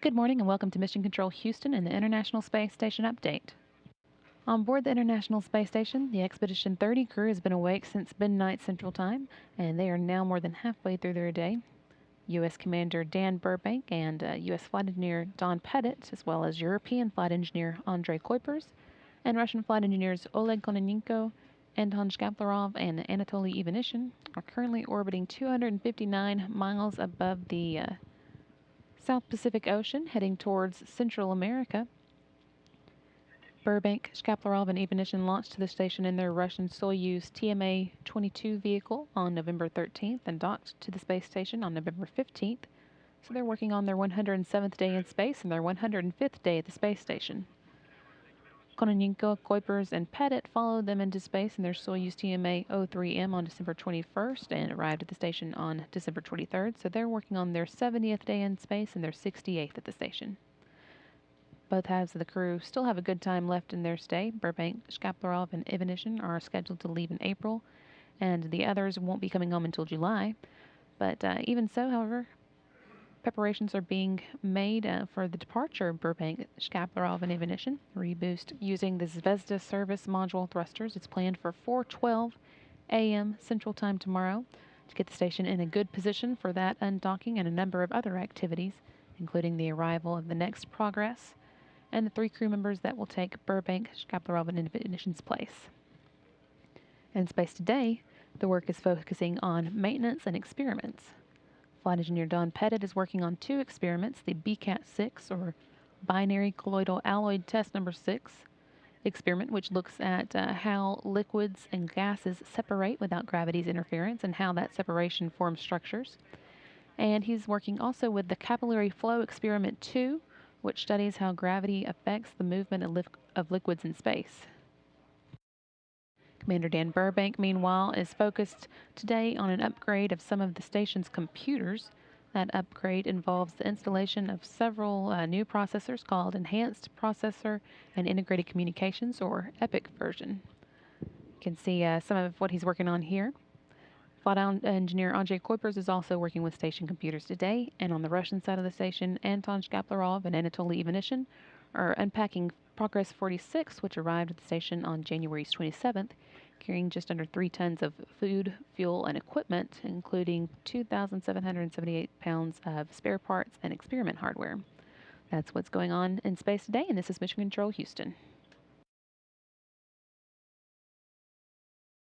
Good morning and welcome to Mission Control Houston and the International Space Station update. On board the International Space Station, the Expedition 30 crew has been awake since midnight Central Time, and they are now more than halfway through their day. U.S. Commander Dan Burbank and U.S. Flight Engineer Don Pettit, as well as European Flight Engineer Andrei Kuipers, and Russian Flight Engineers Oleg Kononenko, Anton Shkaplerov, and Anatoly Ivanishin, are currently orbiting 259 miles above the South Pacific Ocean, heading towards Central America. Burbank, Shkaplerov, and Ivanishin launched to the station in their Russian Soyuz TMA-22 vehicle on November 13th and docked to the space station on November 15th. So they're working on their 107th day in space and their 105th day at the space station. Kononenko, Kuipers, and Pettit followed them into space in their Soyuz TMA-03M on December 21st and arrived at the station on December 23rd. So they're working on their 70th day in space and their 68th at the station. Both halves of the crew still have a good time left in their stay. Burbank, Shkaplerov, and Ivanishin are scheduled to leave in April, and the others won't be coming home until July. But even so, however, preparations are being made for the departure of Burbank, Shkaplerov, and Ivanishin. Reboost using the Zvezda service module thrusters. It's planned for 4:12 a.m. Central Time tomorrow to get the station in a good position for that undocking and a number of other activities, including the arrival of the next Progress and the 3 crew members that will take Burbank, Shkaplerov, and Ivanishin's place. In space today, the work is focusing on maintenance and experiments. Flight Engineer Don Pettit is working on 2 experiments, the BCAT-6, or Binary Colloidal Alloy Test Number 6 experiment, which looks at how liquids and gases separate without gravity's interference and how that separation forms structures. And he's working also with the Capillary Flow Experiment 2, which studies how gravity affects the movement of liquids in space. Commander Dan Burbank, meanwhile, is focused today on an upgrade of some of the station's computers. That upgrade involves the installation of several new processors called Enhanced Processor and Integrated Communications, or EPIC version. You can see some of what he's working on here. Flight Engineer Andrei Kuipers is also working with station computers today, and on the Russian side of the station, Anton Shkaplerov and Anatoly Ivanishin are unpacking Progress 46, which arrived at the station on January 27th, carrying just under 3 tons of food, fuel, and equipment, including 2,778 pounds of spare parts and experiment hardware. That's what's going on in space today, and this is Mission Control Houston.